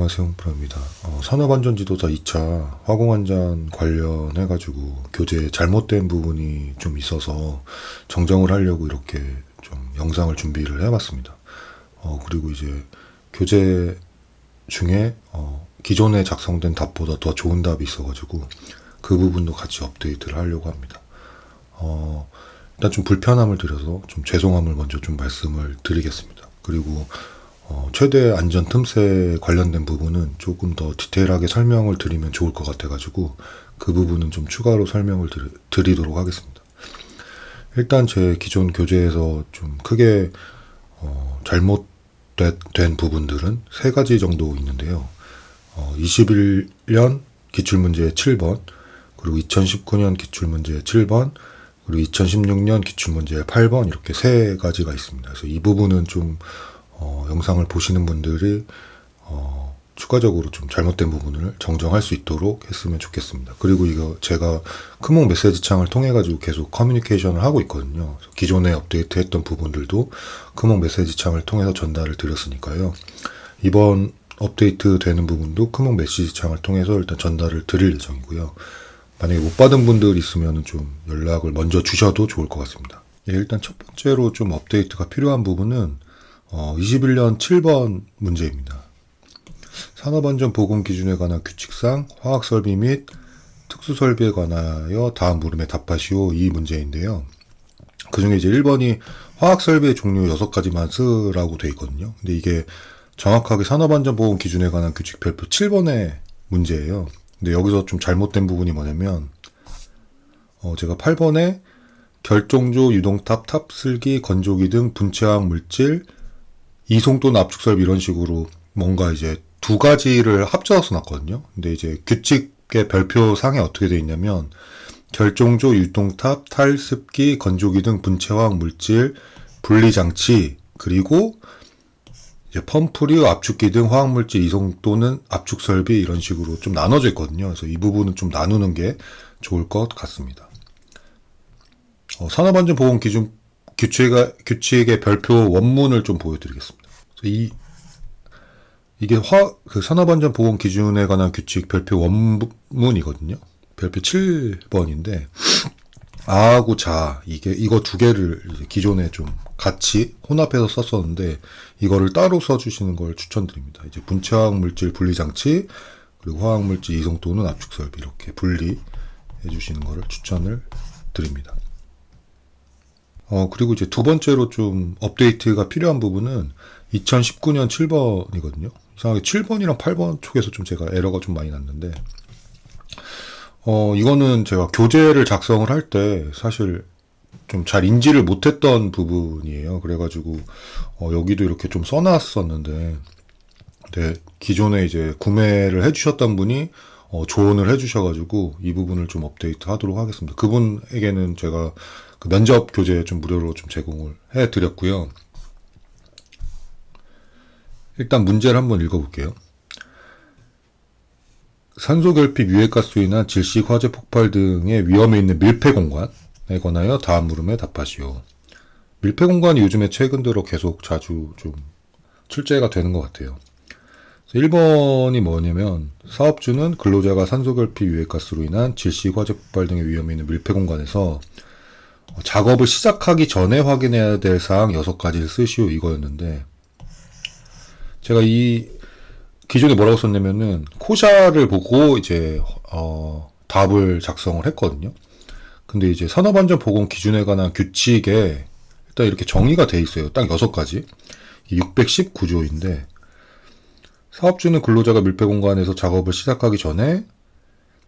안녕하세요, 홍프로입니다. 산업안전지도사 2차 화공안전 관련해가지고 교재에 잘못된 부분이 좀 있어서 정정을 하려고 이렇게 좀 영상을 준비를 해봤습니다. 그리고 이제 교재 중에 기존에 작성된 답보다 더 좋은 답이 있어가지고 그 부분도 같이 업데이트를 하려고 합니다. 일단 좀 불편함을 드려서 좀 죄송함을 먼저 좀 말씀을 드리겠습니다. 그리고 최대 안전 틈새 관련된 부분은 조금 더 디테일하게 설명을 드리면 좋을 것 같아가지고 그 부분은 좀 추가로 설명을 드리도록 하겠습니다. 일단 제 기존 교재에서 좀 크게 잘못된 부분들은 세 가지 정도 있는데요. 21년 기출문제 7번, 그리고 2019년 기출문제 7번, 그리고 2016년 기출문제 8번 이렇게 세 가지가 있습니다. 그래서 이 부분은 좀 영상을 보시는 분들이 추가적으로 좀 잘못된 부분을 정정할 수 있도록 했으면 좋겠습니다. 그리고 이거 제가 크몽 메시지 창을 통해 가지고 계속 커뮤니케이션을 하고 있거든요. 기존에 업데이트했던 부분들도 크몽 메시지 창을 통해서 전달을 드렸으니까요. 이번 업데이트 되는 부분도 크몽 메시지 창을 통해서 일단 전달을 드릴 예정이고요. 만약에 못 받은 분들 있으면 좀 연락을 먼저 주셔도 좋을 것 같습니다. 일단 첫 번째로 좀 업데이트가 필요한 부분은 21년 7번 문제입니다. 산업안전보건 기준에 관한 규칙상 화학설비 및 특수설비에 관하여 다음 물음에 답하시오 이 문제인데요. 그 중에 이제 1번이 화학설비의 종류 6가지만 쓰라고 돼 있거든요. 근데 이게 정확하게 산업안전보건 기준에 관한 규칙 별표 7번의 문제예요. 근데 여기서 좀 잘못된 부분이 뭐냐면 제가 8번에 결종조, 유동탑, 탑슬기, 건조기 등 분체화학 물질 이송 또는 압축설비 이런 식으로 뭔가 이제 두 가지를 합쳐서 놨거든요. 근데 이제 규칙의 별표상에 어떻게 돼 있냐면 결종조, 유동탑, 탈습기, 건조기 등 분체화학 물질 분리장치 그리고 이제 펌프류, 압축기 등 화학물질 이송 또는 압축설비 이런 식으로 좀 나눠져 있거든요. 그래서 이 부분은 좀 나누는 게 좋을 것 같습니다. 산업안전보건 기준 규칙의 별표 원문을 좀 보여드리겠습니다. 이게 산업안전보건 기준에 관한 규칙 별표 원문이거든요. 별표 7번인데 아하고 자 이거 두 개를 이제 기존에 좀 같이 혼합해서 썼었는데 이거를 따로 써주시는 걸 추천드립니다. 이제 분체화학 물질 분리장치 그리고 화학물질 이송 또는 압축설비 이렇게 분리해 주시는 거를 추천을 드립니다. 그리고 이제 두 번째로 좀 업데이트가 필요한 부분은 2019년 7번이거든요. 이상하게 7번이랑 8번 쪽에서 좀 제가 에러가 좀 많이 났는데, 이거는 제가 교재를 작성을 할 때 사실 좀 잘 인지를 못했던 부분이에요. 그래가지고, 여기도 이렇게 좀 써놨었는데, 네, 기존에 이제 구매를 해주셨던 분이 조언을 해주셔가지고 이 부분을 좀 업데이트 하도록 하겠습니다. 그분에게는 제가 그 면접 교재 좀 무료로 좀 제공을 해드렸고요. 일단 문제를 한번 읽어볼게요. 산소결핍, 유해가스로 인한 질식, 화재, 폭발 등의 위험에 있는 밀폐공간에 관하여 다음 물음에 답하시오. 밀폐공간이 요즘에 최근 들어 계속 자주 좀 출제가 되는 것 같아요. 1번이 뭐냐면 사업주는 근로자가 산소결핍, 유해가스로 인한 질식, 화재, 폭발 등의 위험에 있는 밀폐공간에서 작업을 시작하기 전에 확인해야 될 사항 6가지를 쓰시오 이거였는데 제가 이 기존에 뭐라고 썼냐면은 코샤를 보고 이제 답을 작성을 했거든요. 근데 이제 산업안전보건 기준에 관한 규칙에 일단 이렇게 정의가 돼 있어요. 딱 6가지. 619조인데 사업주는 근로자가 밀폐공간에서 작업을 시작하기 전에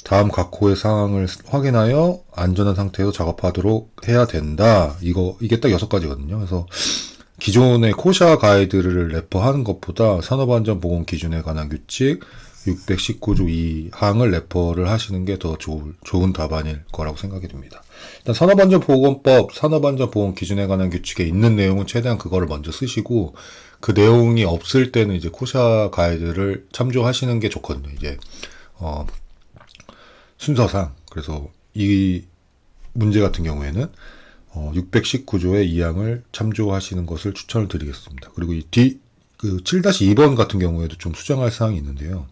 다음 각 호의 상황을 확인하여 안전한 상태에서 작업하도록 해야 된다. 이게 딱 6가지거든요. 그래서 기존의 코샤 가이드를 레퍼하는 것보다 산업안전보건 기준에 관한 규칙 619조 2항을 레퍼를 하시는 게 더 좋은 답안일 거라고 생각이 듭니다. 일단 산업안전보건법, 산업안전보건 기준에 관한 규칙에 있는 내용은 최대한 그거를 먼저 쓰시고 그 내용이 없을 때는 이제 코샤 가이드를 참조하시는 게 좋거든요. 이제 순서상. 그래서 이 문제 같은 경우에는 619조의 2항을 참조하시는 것을 추천을 드리겠습니다. 그리고 그 7-2번 같은 경우에도 좀 수정할 사항이 있는데요.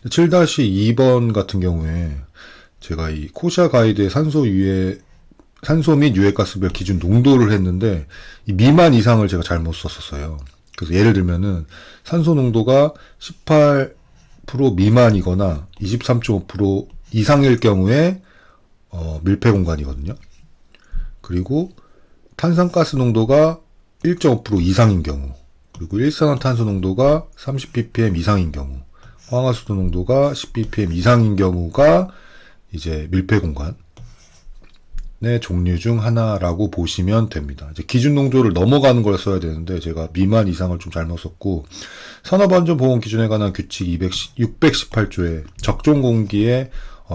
7-2번 같은 경우에 제가 이 코샤 가이드의 산소 및 유해가스별 기준 농도를 했는데 이 미만 이상을 제가 잘못 썼었어요. 그래서 예를 들면은 산소 농도가 18% 미만이거나 23.5% 이상일 경우에 밀폐 공간이거든요. 그리고 탄산가스 농도가 1.5% 이상인 경우, 그리고 일산화탄소 농도가 30ppm 이상인 경우, 황화수도 농도가 10ppm 이상인 경우가 이제 밀폐 공간의 종류 중 하나라고 보시면 됩니다. 이제 기준 농도를 넘어가는 걸 써야 되는데 제가 미만 이상을 좀 잘못 썼고, 산업안전보건 기준에 관한 규칙 618조에 적정 공기의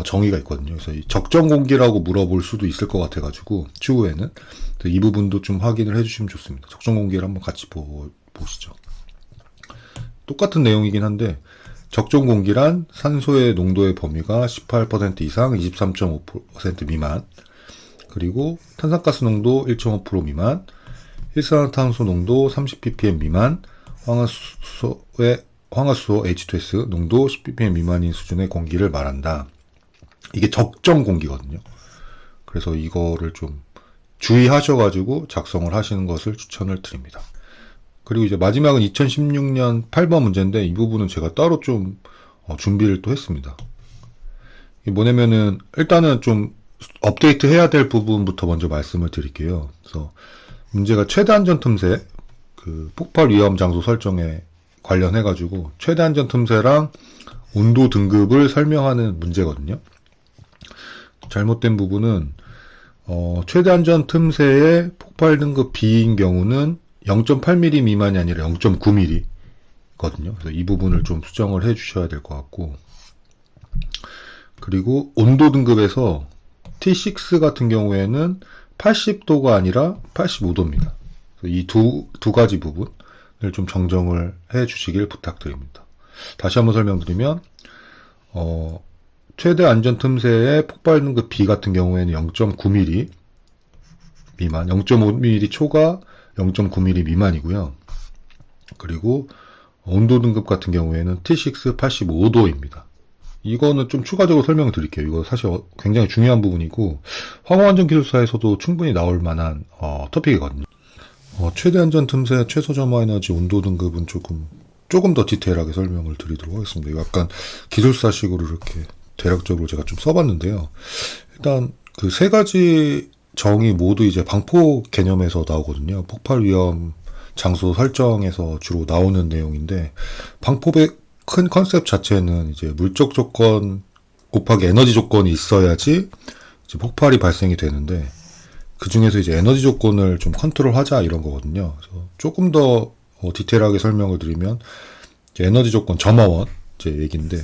정의가 있거든요. 그래서 이 적정 공기라고 물어볼 수도 있을 것 같아가지고 추후에는 이 부분도 좀 확인을 해주시면 좋습니다. 적정 공기를 한번 같이 보시죠. 똑같은 내용이긴 한데, 적정 공기란 산소의 농도의 범위가 18% 이상 23.5% 미만, 그리고 탄산가스 농도 1.5% 미만, 일산화탄소 농도 30ppm 미만, 황화수소 H2S 농도 10ppm 미만인 수준의 공기를 말한다. 이게 적정 공기거든요. 그래서 이거를 좀 주의하셔가지고 작성을 하시는 것을 추천을 드립니다. 그리고 이제 마지막은 2016년 8번 문제인데, 이 부분은 제가 따로 좀 준비를 또 했습니다. 이게 뭐냐면은 일단은 좀 업데이트 해야 될 부분부터 먼저 말씀을 드릴게요. 그래서 문제가 최대 안전 틈새, 그 폭발 위험 장소 설정에 관련해가지고 최대 안전 틈새랑 온도 등급을 설명하는 문제거든요. 잘못된 부분은 최대 안전 틈새의 폭발 등급 B인 경우는 0.8mm 미만이 아니라 0.9mm 거든요. 그래서 이 부분을 좀 수정을 해 주셔야 될 것 같고, 그리고 온도 등급에서 T6 같은 경우에는 80도가 아니라 85도입니다. 이 두 가지 부분을 좀 정정을 해 주시길 부탁드립니다. 다시 한번 설명드리면, 최대 안전 틈새의 폭발 등급 B 같은 경우에는 0.9mm 미만, 0.5mm 초과 0.9mm 미만이고요. 그리고 온도 등급 같은 경우에는 T6 85도입니다. 이거는 좀 추가적으로 설명을 드릴게요. 이거 사실 굉장히 중요한 부분이고, 화공안전기술사에서도 충분히 나올 만한 토픽이거든요. 최대 안전 틈새, 최소 점화 에너지, 온도 등급은 조금 더 디테일하게 설명을 드리도록 하겠습니다. 이거 약간 기술사식으로 이렇게 대략적으로 제가 좀 써봤는데요. 일단 그 세 가지 정의 모두 이제 방폭 개념에서 나오거든요. 폭발 위험 장소 설정에서 주로 나오는 내용인데, 방폭의 큰 컨셉 자체는 이제 물적 조건 곱하기 에너지 조건이 있어야지 이제 폭발이 발생이 되는데, 그 중에서 이제 에너지 조건을 좀 컨트롤하자 이런 거거든요. 그래서 조금 더 디테일하게 설명을 드리면, 이제 에너지 조건 점화원 이제 얘기인데,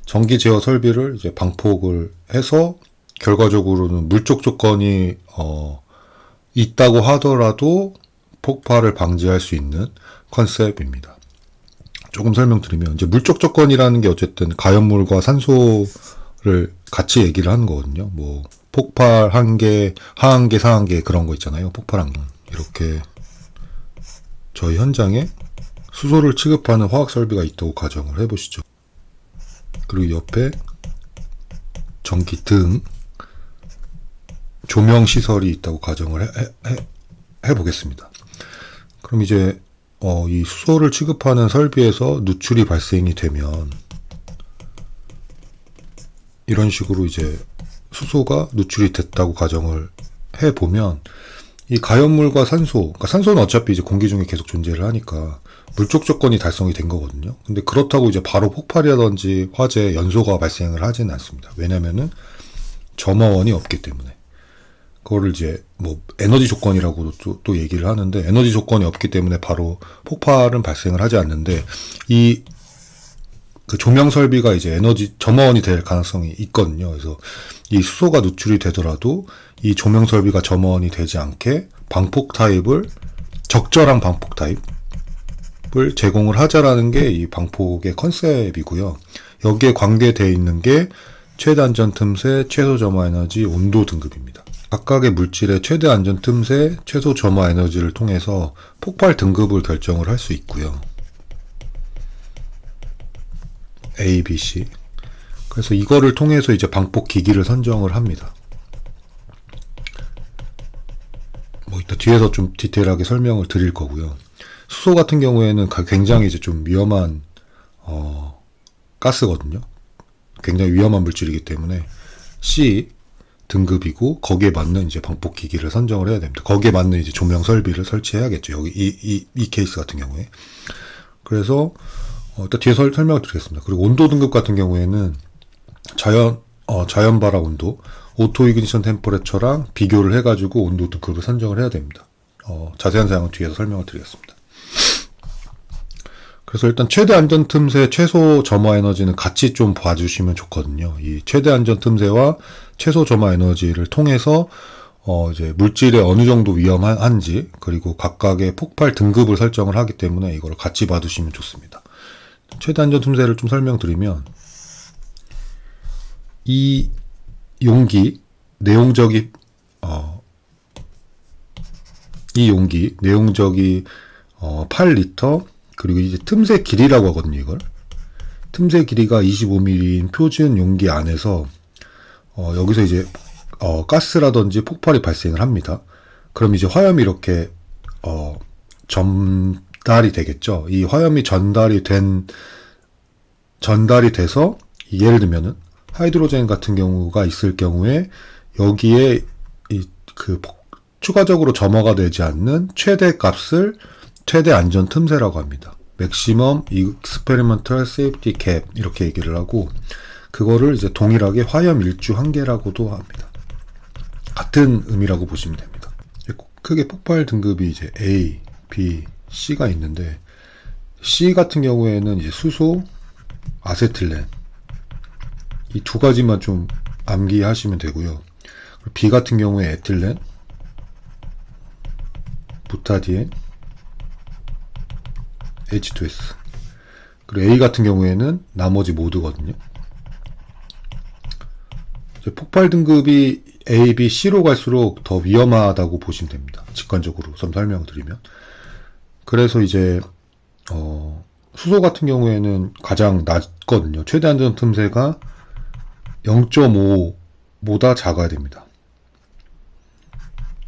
전기 제어 설비를 이제 방폭을 해서 결과적으로는 물적 조건이 있다고 하더라도 폭발을 방지할 수 있는 컨셉입니다. 조금 설명드리면, 이제 물적 조건이라는 게 어쨌든 가연물과 산소를 같이 얘기를 하는 거거든요. 뭐 폭발 한계, 하한계, 상한계 그런 거 있잖아요. 폭발 한계. 이렇게 저희 현장에 수소를 취급하는 화학 설비가 있다고 가정을 해보시죠. 그리고 옆에 전기 등 조명 시설이 있다고 가정을 해보겠습니다. 그럼 이제 이 수소를 취급하는 설비에서 누출이 발생이 되면 이런 식으로 이제 수소가 누출이 됐다고 가정을 해보면, 이 가연물과 산소, 그러니까 산소는 어차피 이제 공기 중에 계속 존재를 하니까 물적 조건이 달성이 된 거거든요. 근데 그렇다고 이제 바로 폭발이라든지 화재, 연소가 발생을 하지는 않습니다. 왜냐면은 점화원이 없기 때문에. 그거를 이제 뭐 에너지 조건이라고도 또 얘기를 하는데, 에너지 조건이 없기 때문에 바로 폭발은 발생을 하지 않는데, 그 조명 설비가 이제 에너지 점화원이 될 가능성이 있거든요. 그래서 이 수소가 누출이 되더라도 이 조명 설비가 점화원이 되지 않게 적절한 방폭 타입을 제공을 하자라는 게 이 방폭의 컨셉이고요. 여기에 관계되어 있는 게 최대 안전 틈새, 최소 점화 에너지, 온도 등급입니다. 각각의 물질의 최대 안전 틈새, 최소 점화 에너지를 통해서 폭발 등급을 결정을 할 수 있고요. A, B, C. 그래서 이거를 통해서 이제 방폭 기기를 선정을 합니다. 뭐 이따 뒤에서 좀 디테일하게 설명을 드릴 거고요. 수소 같은 경우에는 굉장히 이제 좀 위험한 가스거든요. 굉장히 위험한 물질이기 때문에 C 등급이고 거기에 맞는 이제 방폭 기기를 선정을 해야 됩니다. 거기에 맞는 이제 조명 설비를 설치해야겠죠. 여기 이 케이스 같은 경우에. 그래서 일단 뒤에서 설명을 드리겠습니다. 그리고 온도 등급 같은 경우에는 자연 발화 온도, 오토 이그니션 템퍼레처랑 비교를 해가지고 온도 등급을 선정을 해야 됩니다. 자세한 사항은 뒤에서 설명을 드리겠습니다. 그래서 일단 최대 안전 틈새, 최소 점화 에너지는 같이 좀 봐주시면 좋거든요. 이 최대 안전 틈새와 최소 점화 에너지를 통해서 이제 물질에 어느 정도 위험한지, 그리고 각각의 폭발 등급을 설정을 하기 때문에 이걸 같이 봐두시면 좋습니다. 최대 안전 틈새를 좀 설명드리면, 이 용기 내용적이 8리터, 그리고 이제 틈새 길이라고 하거든요, 이걸. 틈새 길이가 25mm인 표준 용기 안에서, 여기서 이제, 가스라든지 폭발이 발생을 합니다. 그럼 이제 화염이 이렇게, 전달이 되겠죠. 이 화염이 전달이 돼서, 예를 들면은, 하이드로젠 같은 경우가 있을 경우에, 여기에, 추가적으로 점화가 되지 않는 최대 값을 최대 안전 틈새라고 합니다. Maximum Experimental Safety Cap 이렇게 얘기를 하고, 그거를 이제 동일하게 화염 일주 한계라고도 합니다. 같은 의미라고 보시면 됩니다. 크게 폭발 등급이 이제 A, B, C가 있는데, C 같은 경우에는 이제 수소, 아세틸렌 이 두 가지만 좀 암기하시면 되고요. B 같은 경우에 에틸렌, 부타디엔, H2S. 그리고 A 같은 경우에는 나머지 모두거든요. 폭발 등급이 A, B, C로 갈수록 더 위험하다고 보시면 됩니다. 직관적으로 좀 설명을 드리면. 그래서 이제 수소 같은 경우에는 가장 낮거든요. 최대 안전 틈새가 0.5보다 작아야 됩니다.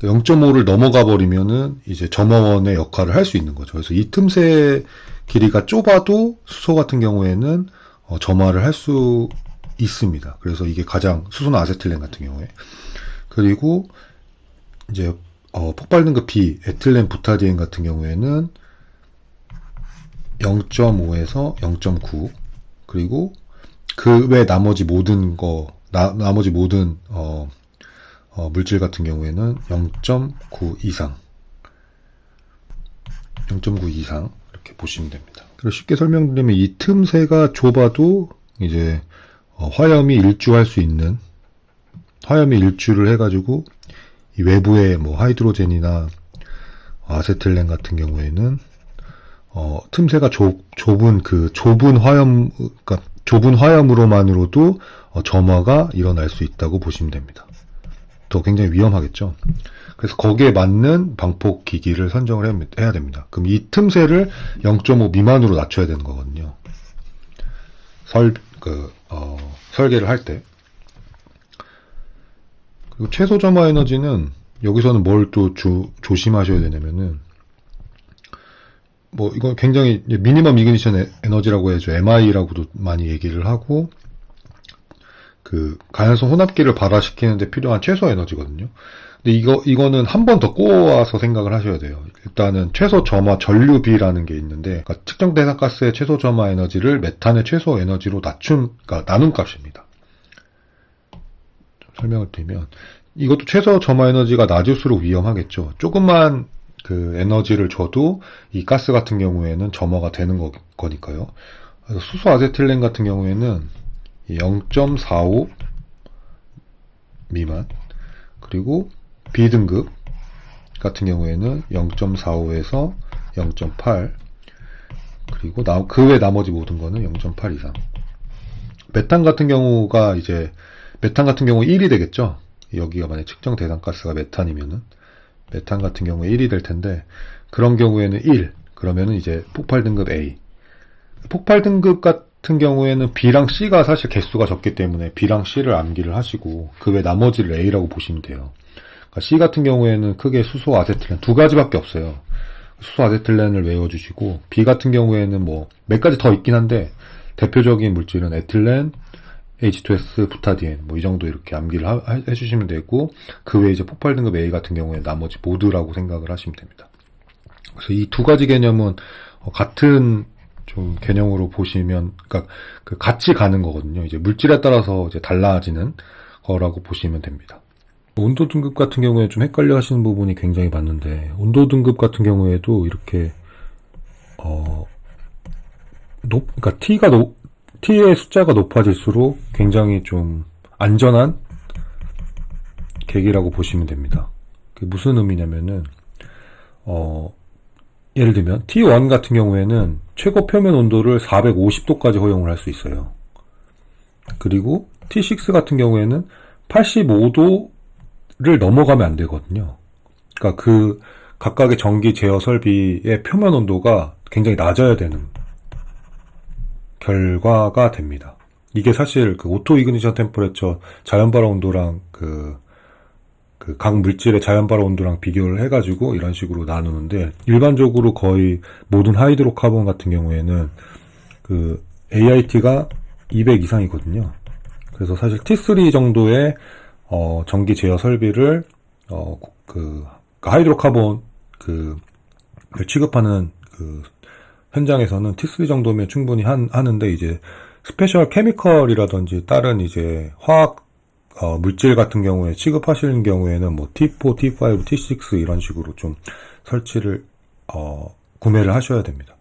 0.5를 넘어가 버리면은 이제 점화원의 역할을 할 수 있는 거죠. 그래서 이 틈새 길이가 좁아도 수소 같은 경우에는 점화를 할 수 있습니다. 그래서 이게 가장 수소나 아세틸렌 같은 경우에. 그리고 이제 폭발 등급 B, 에틸렌 부타디엔 같은 경우에는 0.5에서 0.9, 그리고 그 외 나머지 모든 물질 같은 경우에는 0.9 이상 이렇게 보시면 됩니다. 그리고 쉽게 설명드리면 이 틈새가 좁아도 이제 화염이 일주할 수 있는, 화염이 일주를 해가지고 이 외부의 뭐 하이드로젠이나 아세틸렌 같은 경우에는 틈새가 좁은 화염으로만으로도 점화가 일어날 수 있다고 보시면 됩니다. 또 굉장히 위험하겠죠. 그래서 거기에 맞는 방폭 기기를 선정을 해야 됩니다. 그럼 이 틈새를 0.5 미만으로 낮춰야 되는 거거든요. 설계를 할 때. 그리고 최소 점화 에너지는 여기서는 뭘 또 조심하셔야 되냐면은, 뭐 이건 굉장히 미니멈 이그니션 에너지라고 해야죠. MI라고도 많이 얘기를 하고, 가연성 혼합기를 발화시키는데 필요한 최소 에너지거든요. 근데 이거는 한 번 더 꼬아서 생각을 하셔야 돼요. 일단은 최소 점화 전류비라는 게 있는데, 그러니까 특정 대상가스의 최소 점화 에너지를 메탄의 최소 에너지로 나눈 값입니다. 좀 설명을 드리면, 이것도 최소 점화 에너지가 낮을수록 위험하겠죠. 조금만 에너지를 줘도 이 가스 같은 경우에는 점화가 되는 거니까요. 그래서 수소 아세틸렌 같은 경우에는 0.45 미만, 그리고 B등급 같은 경우에는 0.45에서 0.8, 그리고 그 외 나머지 모든 거는 0.8 이상. 메탄 같은 경우 1이 되겠죠. 여기가 만약 측정 대상 가스가 메탄이면은 메탄 같은 경우에 1이 될 텐데, 그런 경우에는 1, 그러면은 이제 폭발 등급 A. 폭발 등급 같은 경우에는 B랑 C가 사실 개수가 적기 때문에 B랑 C를 암기를 하시고 그 외 나머지를 A라고 보시면 돼요. 그러니까 C 같은 경우에는 크게 수소 아세틸렌 두 가지밖에 없어요. 수소 아세틸렌을 외워주시고, B 같은 경우에는 뭐 몇 가지 더 있긴 한데 대표적인 물질은 에틸렌, H2S, 부타디엔 뭐 이 정도 이렇게 암기를 해주시면 되고, 그 외에 이제 폭발 등급 A 같은 경우에 나머지 모드라고 생각을 하시면 됩니다. 그래서 이 두 가지 개념은 같은 좀 개념으로 보시면, 그러니까 그 같이 가는 거거든요. 이제 물질에 따라서 이제 달라지는 거라고 보시면 됩니다. 온도 등급 같은 경우에 좀 헷갈려 하시는 부분이 굉장히 많은데, 온도 등급 같은 경우에도 이렇게 그러니까 T의 숫자가 높아질수록 굉장히 좀 안전한 계기라고 보시면 됩니다. 그게 무슨 의미냐면은 예를 들면 T1 같은 경우에는 최고 표면 온도를 450도까지 허용을 할 수 있어요. 그리고 T6 같은 경우에는 85도를 넘어가면 안 되거든요. 그러니까 그 각각의 전기 제어 설비의 표면 온도가 굉장히 낮아야 되는 결과가 됩니다. 이게 사실 그 오토 이그니션 템퍼레처 자연 발화 온도랑 각 물질의 자연 발화 온도랑 비교를 해가지고 이런 식으로 나누는데, 일반적으로 거의 모든 하이드로카본 같은 경우에는 그 AIT가 200 이상이거든요. 그래서 사실 T3 정도의 전기 제어 설비를 하이드로카본 취급하는 현장에서는 T3 정도면 충분히 하는데, 이제 스페셜 케미컬이라든지 다른 이제 화학 물질 같은 경우에 취급하시는 경우에는 뭐 T4, T5, T6 이런 식으로 좀 설치를 구매를 하셔야 됩니다.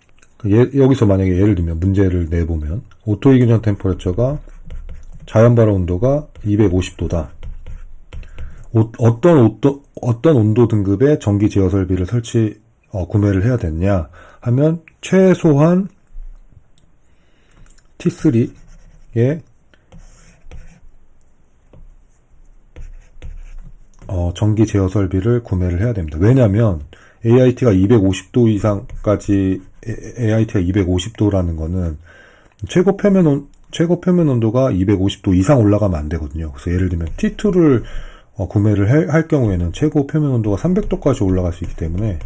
여기서 만약에 예를 들면 문제를 내보면 오토 이그니션 템퍼레처가 자연 발화 온도가 250도다. 어떤 온도 등급의 전기 제어 설비를 구매를 해야 되냐 하면, 최소한 T3의 전기 제어 설비를 구매를 해야 됩니다. 왜냐하면 AIT가 250도 이상까지, AIT가 250도라는 거는 최고 표면 온도가 250도 이상 올라가면 안 되거든요. 그래서 예를 들면 T2를 구매를 할 경우에는 최고 표면 온도가 300도까지 올라갈 수 있기 때문에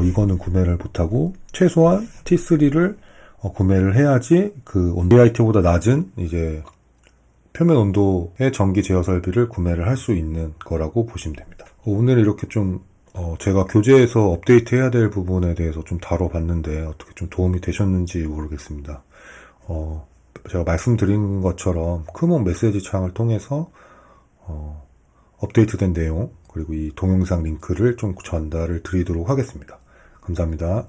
이거는 구매를 못하고, 최소한 T3를 구매를 해야지 그 AIT보다 낮은 이제 표면 온도의 전기 제어 설비를 구매를 할 수 있는 거라고 보시면 됩니다. 오늘 이렇게 좀 제가 교재에서 업데이트 해야 될 부분에 대해서 좀 다뤄봤는데 어떻게 좀 도움이 되셨는지 모르겠습니다. 제가 말씀드린 것처럼 크몬 메시지 창을 통해서 업데이트된 내용, 그리고 이 동영상 링크를 좀 전달을 드리도록 하겠습니다. 감사합니다.